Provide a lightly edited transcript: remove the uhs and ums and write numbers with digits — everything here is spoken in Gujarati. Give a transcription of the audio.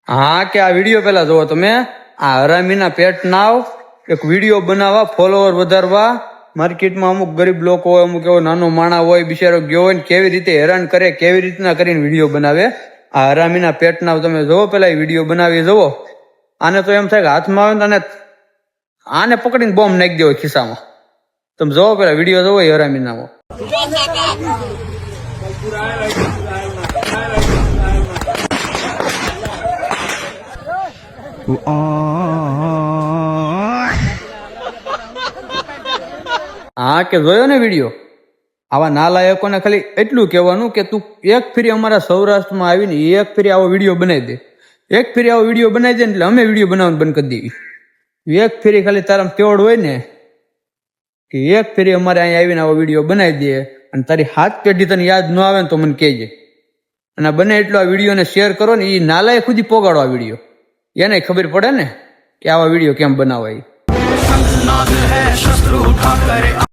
હા કે આ વિડીયો પેલા જોવો તમે. આ હરામીના પેટ નાવ એક વિડીયો બનાવવા, ફોલોવર વધારવા, માર્કેટમાં અમુક ગરીબ લોકો હોય, અમુક એવો નાનો માણા હોય, બિચારો ગયો હોય ને કેવી રીતે હેરાન કરે, કેવી રીતના કરીને વિડીયો બનાવે. આ હરામીના પેટ નાવ તમે જોવો, પેલા વિડીયો બનાવી જોવો. આને તો એમ થાય કે હાથમાં આવે ને આને પકડીને બોમ્બ નાખી દેવો ખિસ્સામાં. તમે જોવો પેલા વિડીયો જોવો એ હરામીનામાં. હા કે જોયો ને વિડીયો. આવા નાલાયકોને ખાલી એટલું કહેવાનું કે તું એક ફેરી અમારા સૌરાષ્ટ્રમાં આવીને એક ફેરી આવો વિડીયો બનાવી દે. એક ફેરી આવો વિડીયો બનાવી દે એટલે અમે વિડીયો બનાવવાનું બંધ કરી દેવી. એક ફેરી ખાલી તારામાં તેવડ હોય ને કે એક ફેરી અમારે અહીંયા આવીને આવો વિડીયો બનાવી દે અને તારી હાથ પેઢી તને યાદ ન આવે ને તો મને કહેજે. અને બને એટલો આ વિડીયોને શેર કરો ને. એ નાલાયક સુધી પોગાડો આ વિડીયો. એને ખબર પડે ને કે આવા વિડીયો કેમ બનાવાય.